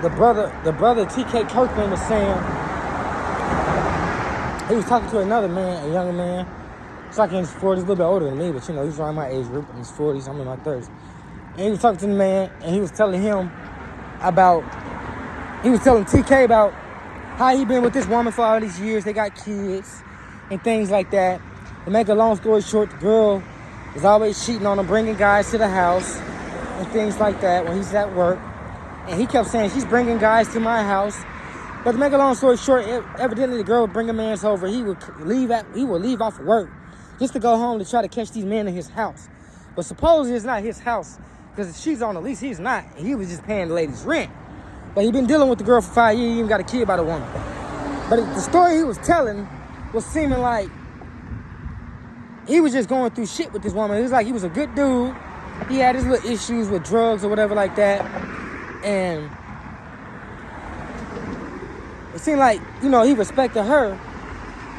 the brother T.K. Kirkland was saying, he was talking to another man, a younger man. It's like in his 40s, a little bit older than me, but he's around my age group. In his 40s, I'm in my 30s. And he was talking to the man, and he was telling him he was telling TK about how he been with this woman for all these years. They got kids and things like that. To make a long story short, the girl is always cheating on him, bringing guys to the house and things like that when he's at work. And he kept saying, she's bringing guys to my house. But to make a long story short, evidently the girl would bring a man over. He would leave off of work just to go home to try to catch these men in his house. But supposedly it's not his house because she's on the lease. He's not. He was just paying the lady's rent. But he been dealing with the girl for 5 years. He even got a kid by the woman. But the story he was telling was seeming like he was just going through shit with this woman. It was like he was a good dude. He had his little issues with drugs or whatever like that. And it seemed like, he respected her,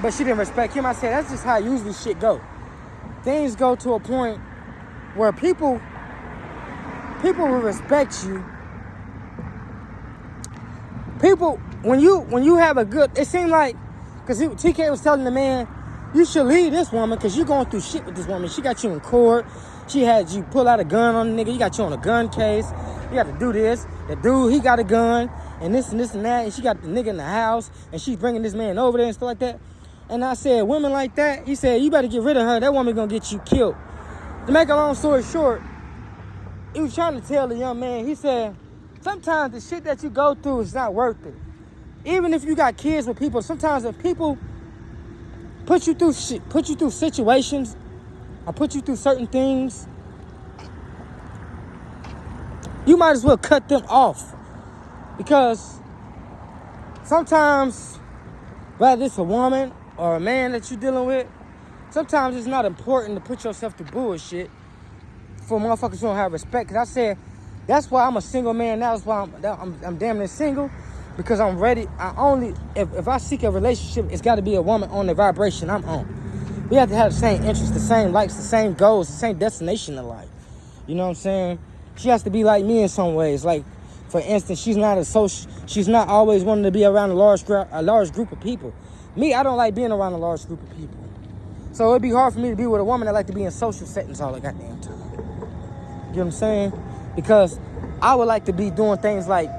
but she didn't respect him. I said, that's just how usually shit go. Things go to a point where people will respect you. People, when you have a good, it seemed like, because TK was telling the man, you should leave this woman because you're going through shit with this woman. She got you in court. She had you pull out a gun on the nigga. You got you on a gun case. You got to do this. The dude, he got a gun and this and this and that. And she got the nigga in the house and she's bringing this man over there and stuff like that. And I said, women like that, he said, you better get rid of her. That woman going to get you killed. To make a long story short, he was trying to tell the young man, he said, sometimes the shit that you go through is not worth it. Even if you got kids with people, sometimes if people put you through shit, put you through situations, or put you through certain things, you might as well cut them off. Because sometimes, whether it's a woman or a man that you're dealing with, sometimes it's not important to put yourself through bullshit for motherfuckers who don't have respect. Because I said, that's why I'm a single man now. That's why I'm damn near single. Because I'm ready. If I seek a relationship, it's got to be a woman on the vibration I'm on. We have to have the same interests, the same likes, the same goals, the same destination in life. You know what I'm saying? She has to be like me in some ways. Like, for instance, she's not always wanting to be around a large group of people. Me, I don't like being around a large group of people. So it'd be hard for me to be with a woman that like to be in social settings all the goddamn time. You know what I'm saying? Because I would like to be doing things like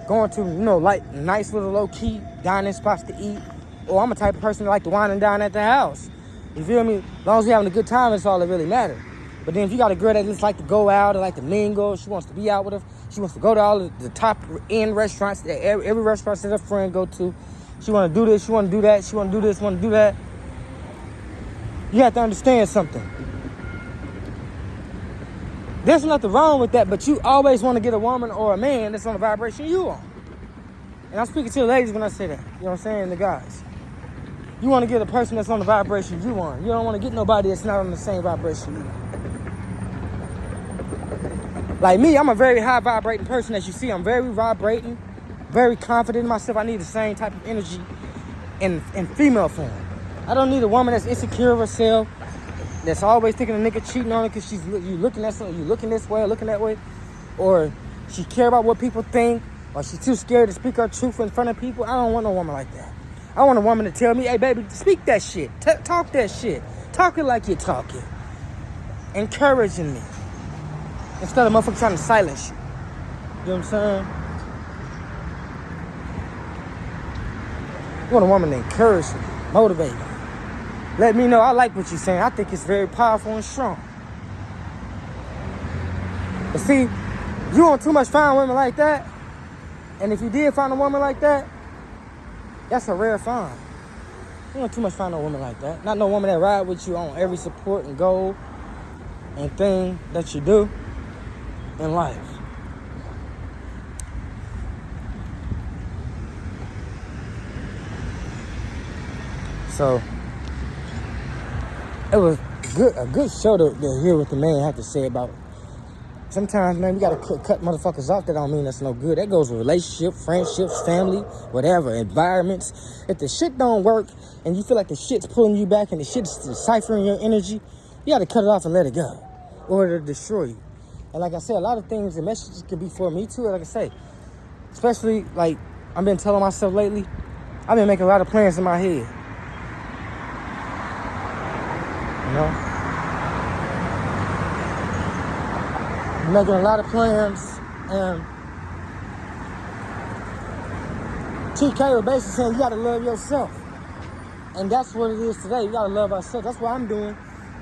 going to, like nice little low-key dining spots to eat. Or I'm a type of person that like to wine and dine at the house. You feel me? As long as we're having a good time, that's all that really matters. But then if you got a girl that just like to go out and like to mingle, she wants to be out with her, she wants to go to all the top-end restaurants, every restaurant that her friend go to. She want to do this, she want to do that, she want to do this, want to do that. You have to understand something. There's nothing wrong with that, but you always want to get a woman or a man that's on the vibration you on. And I'm speaking to the ladies when I say that. You know what I'm saying? The guys. You want to get a person that's on the vibration you on. You don't want to get nobody that's not on the same vibration you. Like me, I'm a very high vibrating person, as you see. I'm very vibrating, very confident in myself. I need the same type of energy in female form. I don't need a woman that's insecure of herself, that's always thinking a nigga cheating on her because you looking at something, you looking this way or looking that way, or she care about what people think, or she's too scared to speak her truth in front of people. I don't want no woman like that. I want a woman to tell me, hey baby, speak that shit, talk that shit, talk it like you're talking, encouraging me, instead of motherfuckers trying to silence you. You know what I'm saying? You want a woman to encourage you, motivate you. Let me know I like what you're saying. I think it's very powerful and strong. But see, you don't too much find women like that. And if you did find a woman like that, that's a rare find. You don't too much find a woman like that. Not no woman that ride with you on every support and goal and thing that you do in life. So it was a good show to hear what the man had to say about it. Sometimes, man, we gotta cut motherfuckers off. That don't mean that's no good. That goes with relationships, friendships, family, whatever, environments. If the shit don't work and you feel like the shit's pulling you back and the shit's deciphering your energy, you gotta cut it off and let it go, or it'll destroy you. And like I said, a lot of things, the messages could be for me too. Like I say, Especially, like, I've been telling myself lately, I've been making a lot of plans in my head. You know? I'm making a lot of plans, and TK was basically saying you gotta love yourself. And that's what it is today. You gotta love ourselves. That's what I'm doing.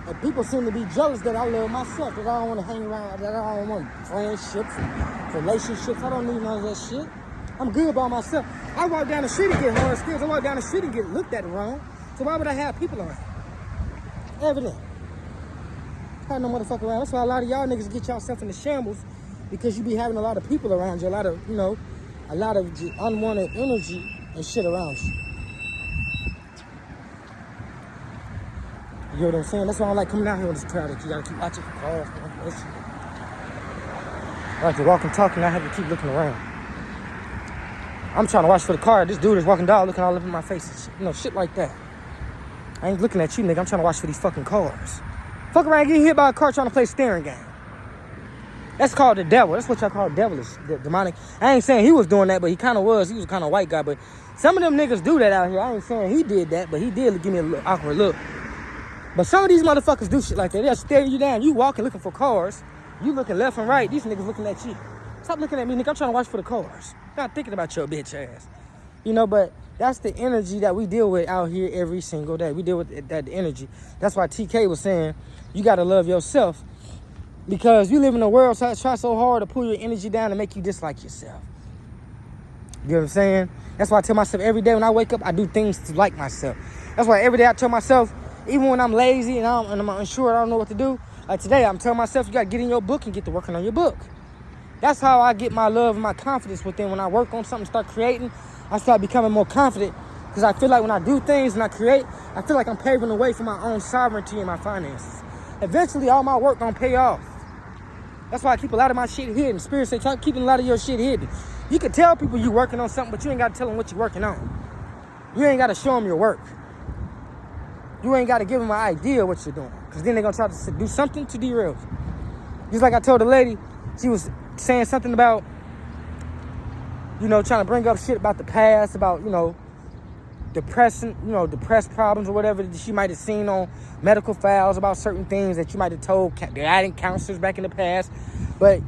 And people seem to be jealous that I love myself, that I don't want to hang around, that I don't want friendships, relationships. I don't need none of that shit. I'm good by myself. I walk down the street and get hard skills. I walk down the street and get looked at wrong. So why would I have people around? Evident. Have no motherfucker around. That's why a lot of y'all niggas get yourself in the shambles, because you be having a lot of people around you, a lot of unwanted energy and shit around you. You know what I'm saying? That's why I don't like coming out here with this crowd. You gotta keep watching for cars, man. I like to walk and talk, and I have to keep looking around. I'm trying to watch for the car. This dude is walking dog looking all up in my face and shit. You know, shit like that. I ain't looking at you, nigga. I'm trying to watch for these fucking cars. Fuck around and get hit by a car trying to play steering game. That's called the devil. That's what y'all call devilish, demonic. I ain't saying he was doing that, but he kind of was. He was kind of white guy, but some of them niggas do that out here. I ain't saying he did that, but he did give me a awkward look. But some of these motherfuckers do shit like that. They'll stare you down. You walking looking for cars. You looking left and right. These niggas looking at you. Stop looking at me, nigga. I'm trying to watch for the cars. Not thinking about your bitch ass. You know, but that's the energy that we deal with out here every single day. We deal with that energy. That's why TK was saying you got to love yourself, because you live in a world that try so hard to pull your energy down and make you dislike yourself. You know what I'm saying? That's why I tell myself every day when I wake up, I do things to like myself. That's why every day I tell myself, even when I'm lazy and I'm unsure, I don't know what to do. Like today, I'm telling myself, you got to get in your book and get to working on your book. That's how I get my love and my confidence within. When I work on something, start creating, I start becoming more confident, because I feel like when I do things and I create, I feel like I'm paving the way for my own sovereignty and my finances. Eventually, all my work gonna pay off. That's why I keep a lot of my shit hidden. Spirit say, try keeping a lot of your shit hidden. You can tell people you working on something, but you ain't got to tell them what you're working on. You ain't got to show them your work. You ain't got to give them an idea of what you're doing, because then they're going to try to do something to derail you. Just like I told the lady, she was saying something about, trying to bring up shit about the past, about, depressed problems or whatever that she might have seen on medical files about certain things that you might have told guiding counselors back in the past. But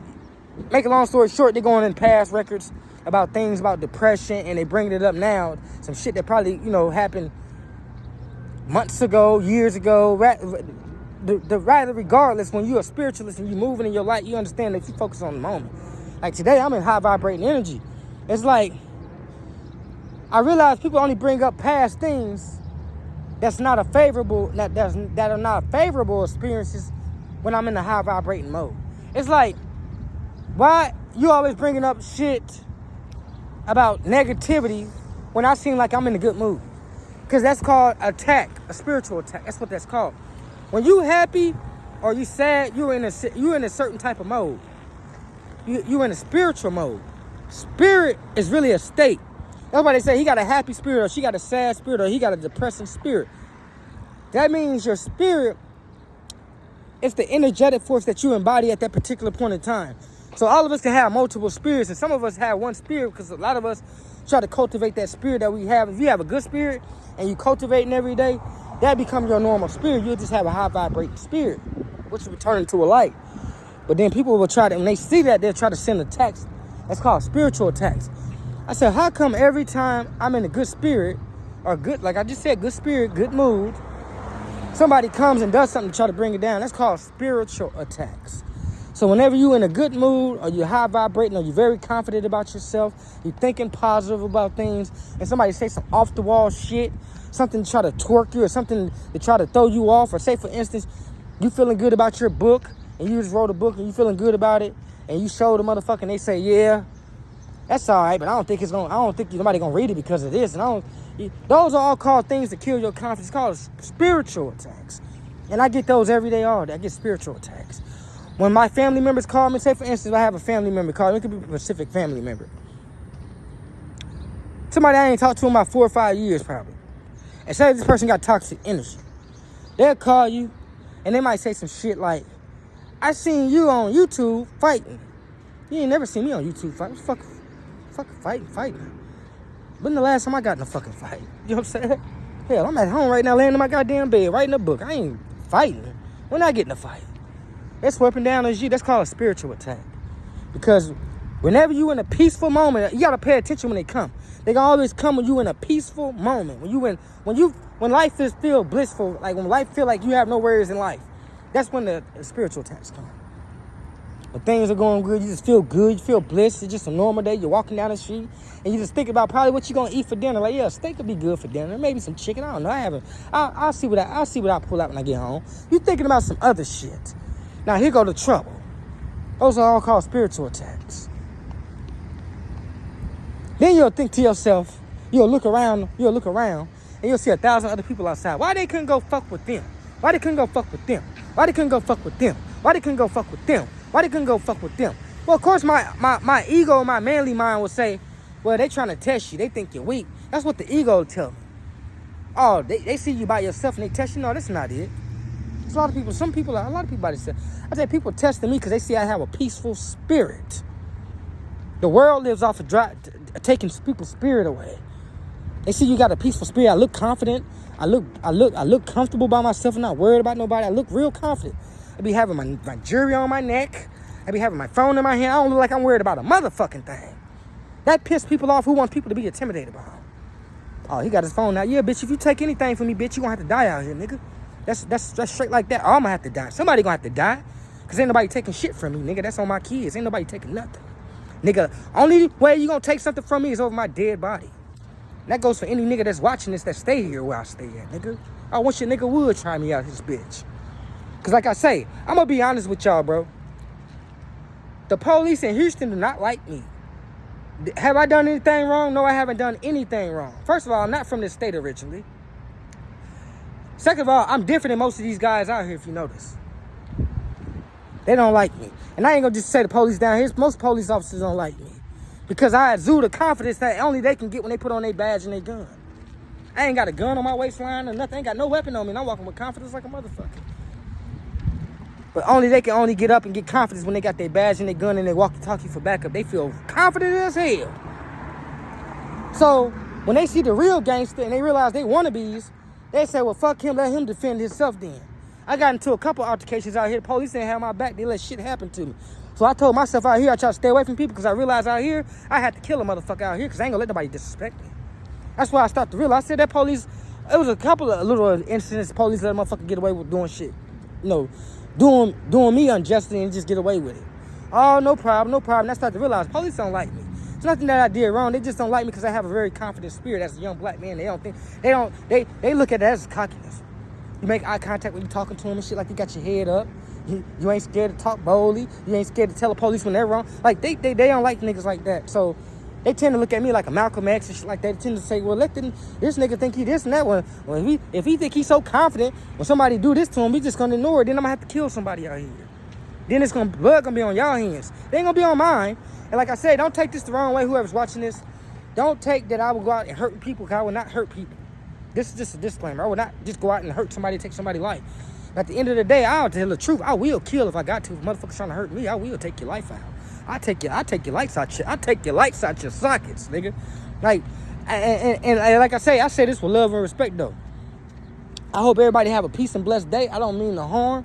make a long story short, they're going in past records about things about depression, and they bringing it up now. Some shit that probably, happened months ago, years ago. Regardless, when you're a spiritualist and you're moving in your life, you understand that you focus on the moment. Like today, I'm in high vibrating energy. It's like, I realize people only bring up past things that are not favorable experiences when I'm in the high vibrating mode. It's like, why you always bringing up shit about negativity when I seem like I'm in a good mood? Because that's called attack, a spiritual attack. That's what that's called. When you happy or you sad, you're in a certain type of mode. You're in a spiritual mode. Spirit is really a state. That's why they say he got a happy spirit, or she got a sad spirit, or he got a depressing spirit. That means your spirit is the energetic force that you embody at that particular point in time. So all of us can have multiple spirits, and some of us have one spirit, because a lot of us try to cultivate that spirit that we have. If you have a good spirit and you cultivating every day, that becomes your normal spirit. You'll just have a high vibrating spirit, which will turn into a light. But then people will try to, when they see that, they'll try to send attacks. That's called spiritual attacks. I said, how come every time I'm in a good spirit, or good, like I just said, good spirit, good mood, somebody comes and does something to try to bring it down? That's called spiritual attacks. So whenever you're in a good mood, or you're high vibrating, or you're very confident about yourself, you're thinking positive about things, and somebody say some off the wall shit, something to try to twerk you, or something to try to throw you off, or say for instance, you feeling good about your book, and you just wrote a book and you feeling good about it, and you show the motherfucker and they say, yeah, that's all right, but I don't think nobody gonna read it because of this. And those are all called things to kill your confidence. It's called spiritual attacks. And I get those every day, all day. I get spiritual attacks. When my family members call me, say for instance, I have a family member call me, it could be a specific family member. Somebody I ain't talked to in about 4 or 5 years probably. And say this person got toxic energy. They'll call you and they might say some shit like, I seen you on YouTube fighting. You ain't never seen me on YouTube fight. What the fucking fighting. When the last time I got in a fucking fight? You know what I'm saying? Hell, I'm at home right now laying in my goddamn bed, writing a book. I ain't fighting. When I get in a fight. That's sweeping down on you. That's called a spiritual attack. Because whenever you in a peaceful moment, you gotta pay attention when they come. They can always come when you in a peaceful moment. When life is feel blissful, like when life feel like you have no worries in life. That's when the spiritual attacks come. When things are going good, you just feel good, you feel bliss. It's just a normal day. You're walking down the street and you just think about probably what you're gonna eat for dinner. Like, yeah, steak would be good for dinner. Maybe some chicken. I don't know. I'll see what I pull out when I get home. You thinking about some other shit. Now here go the trouble. Those are all called spiritual attacks. Then you'll think to yourself, you'll look around, and you'll see 1,000 other people outside. Why they couldn't go fuck with them? Why they couldn't go fuck with them? Why they couldn't go fuck with them? Why they couldn't go fuck with them? Why they couldn't go fuck with them? Well, of course, my ego, my manly mind will say, well, they trying to test you. They think you're weak. That's what the ego will tell me. Oh, they see you by yourself and they test you. No, that's not it. There's a lot of people by themselves. I say people testing me because they see I have a peaceful spirit. The world lives off of taking people's spirit away. They see you got a peaceful spirit. I look confident. I look comfortable by myself and not worried about nobody. I look real confident. I be having my jewelry on my neck. I be having my phone in my hand. I don't look like I'm worried about a motherfucking thing. That pisses people off who want people to be intimidated by him. Oh, he got his phone out. Yeah, bitch, if you take anything from me, bitch, you gonna have to die out here, nigga. That's straight like that. Oh, I'm gonna have to die. Somebody gonna have to die. Cause ain't nobody taking shit from me, nigga. That's on my kids. Ain't nobody taking nothing. Nigga, only way you gonna take something from me is over my dead body. And that goes for any nigga that's watching this that stay here where I stay at, nigga. I wish your nigga would try me out his bitch. Cause like I say, I'm gonna be honest with y'all, bro. The police in Houston do not like me. Have I done anything wrong? No, I haven't done anything wrong. First of all, I'm not from this state originally. Second of all, I'm different than most of these guys out here, if you notice. They don't like me. And I ain't gonna just say the police down here. Most police officers don't like me. Because I exude a confidence that only they can get when they put on their badge and their gun. I ain't got a gun on my waistline or nothing. I ain't got no weapon on me. And I'm walking with confidence like a motherfucker. But they can get up and get confidence when they got their badge and their gun and they walk to talk to you for backup. They feel confident as hell. So when they see the real gangster and they realize they wannabes, they say, well, fuck him, let him defend himself then. I got into a couple altercations out here. The police didn't have my back. They let shit happen to me. So I told myself out here, I try to stay away from people because I realized out here, I had to kill a motherfucker out here because I ain't gonna let nobody disrespect me. That's why I started to realize. I said that police, it was a couple of little incidents, police let a motherfucker get away with doing shit. You know, doing me unjustly and just get away with it. Oh, no problem. I started to realize police don't like me. It's nothing that I did wrong. They just don't like me because I have a very confident spirit as a young black man. They look at that as cockiness. You make eye contact when you talking to them and shit like you got your head up. You ain't scared to talk boldly. You ain't scared to tell the police when they're wrong. Like, they don't like niggas like that. So they tend to look at me like a Malcolm X and shit like that. They tend to say, well, let this nigga think he this and that one. Well, if he think he's so confident, when somebody do this to him, we just gonna ignore it. Then I'm gonna have to kill somebody out here. Then blood gonna be on y'all hands. They ain't gonna be on mine. And like I said, don't take this the wrong way, whoever's watching this. Don't take that I will go out and hurt people, because I will not hurt people. This is just a disclaimer. I will not just go out and hurt somebody, take somebody's life. At the end of the day, I'll tell the truth. I will kill if I got to. If motherfuckers trying to hurt me, I will take your life out. I take your lights out your sockets, nigga. Like, and like I say this with love and respect, though. I hope everybody have a peace and blessed day. I don't mean no harm,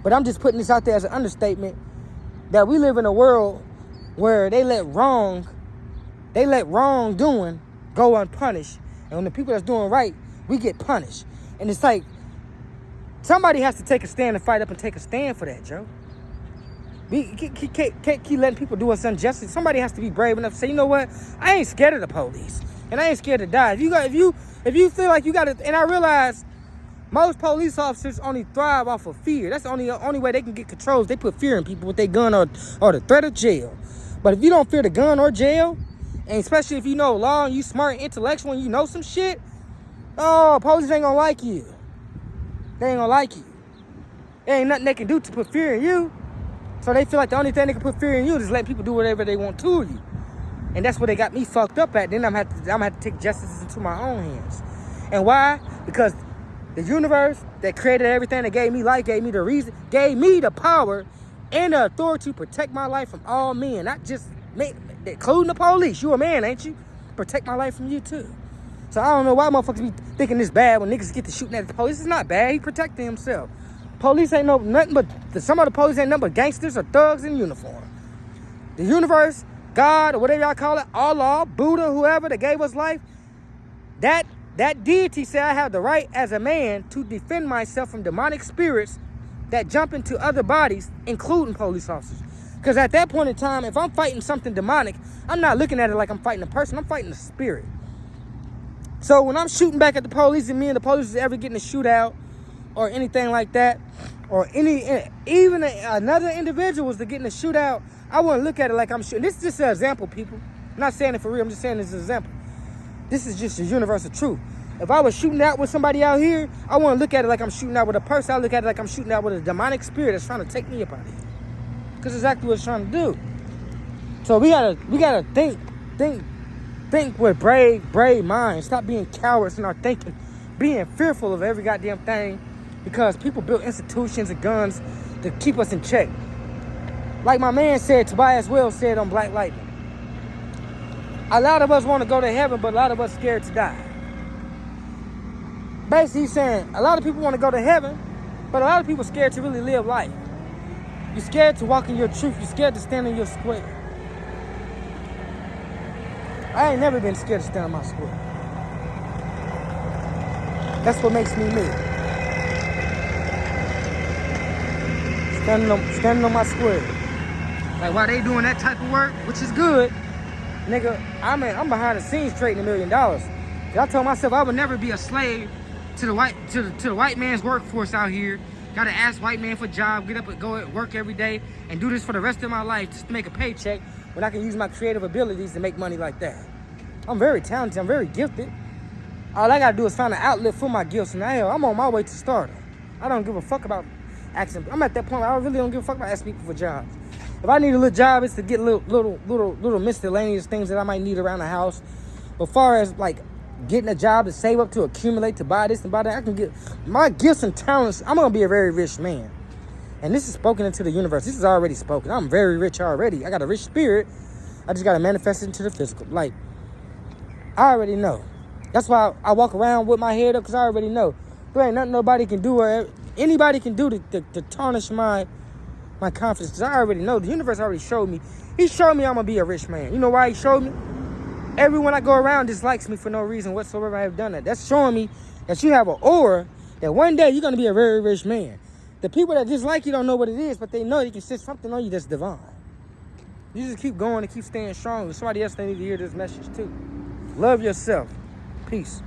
but I'm just putting this out there as an understatement that we live in a world where they let wrongdoing go unpunished, and when the people that's doing right, we get punished. And it's like somebody has to take a stand and fight up and take a stand for that, Joe. We can't keep letting people do us injustice. Somebody has to be brave enough to say, you know what? I ain't scared of the police, and I ain't scared to die. If you feel like you got to, and I realize most police officers only thrive off of fear. That's the only way they can get controls. They put fear in people with their gun or the threat of jail. But if you don't fear the gun or jail, and especially if you know law and you smart and intellectual and you know some shit, oh, police ain't gonna like you. They ain't gonna like you. There ain't nothing they can do to put fear in you. So they feel like the only thing they can put fear in you is let people do whatever they want to you. And that's where they got me fucked up at. Then I'm gonna have to take justice into my own hands. And why? Because the universe that created everything, that gave me life, gave me the reason, gave me the power and the authority to protect my life from all men. Not just me. including the police. You a man, ain't you? Protect my life from you too. So I don't know why motherfuckers be thinking this bad when niggas get to shooting at the police. It's not bad. He protecting himself. Police ain't nothing but, some of the police ain't nothing but gangsters or thugs in uniform. The universe, God, or whatever y'all call it, Allah, Buddha, whoever that gave us life, that deity said I have the right as a man to defend myself from demonic spirits that jump into other bodies, including police officers. Because at that point in time, if I'm fighting something demonic, I'm not looking at it like I'm fighting a person. I'm fighting a spirit. So when I'm shooting back at the police and me and the police is ever getting a shootout or anything like that, or even another individual was to get in a shootout, I wouldn't look at it like I'm shooting. This is just an example, people. I'm not saying it for real. I'm just saying this is an example. This is just a universal truth. If I was shooting out with somebody out here, I wouldn't look at it like I'm shooting out with a person. I look at it like I'm shooting out with a demonic spirit that's trying to take me up out of here. Because exactly what it's trying to do. So we gotta think with brave minds. Stop being cowards in our thinking, being fearful of every goddamn thing, because people built institutions and guns to keep us in check. Like my man said, Tobias Wells said on Black Lightning, a lot of us want to go to heaven, but a lot of us scared to die. Basically, he's saying a lot of people want to go to heaven, but a lot of people scared to really live life. You're scared to walk in your truth. You're scared to stand in your square. I ain't never been scared to stand in my square. That's what makes me me. Standing on my square. Like while they doing that type of work, which is good, nigga, I'm behind the scenes trading $1 million. I told myself I would never be a slave to the white man's workforce out here. Gotta ask white man for a job, get up and go at work every day, and do this for the rest of my life just to make a paycheck when I can use my creative abilities to make money like that. I'm very talented. I'm very gifted. All I gotta do is find an outlet for my gifts, and hell, I'm on my way to stardom. I don't give a fuck about asking. I'm at that point where I really don't give a fuck about asking people for jobs. If I need a little job, it's to get little miscellaneous things that I might need around the house. But far as like getting a job to save up to accumulate to buy this and buy that, I can get my gifts and talents. I'm gonna be a very rich man, and this is spoken into the universe. This is already spoken. I'm very rich already. I got a rich spirit. I just gotta manifest it into the physical. Like I already know. That's why I walk around with my head up, because I already know there ain't nothing nobody can do or anybody can do to tarnish my confidence. Because I already know. The universe already showed me. He showed me I'm gonna be a rich man. You know why he showed me? Everyone I go around dislikes me for no reason whatsoever. I have done that. That's showing me that you have an aura that one day you're going to be a very rich man. The people that dislike you don't know what it is, but they know they can set something on you that's divine. You just keep going and keep staying strong. Somebody else they need to hear this message too. Love yourself. Peace.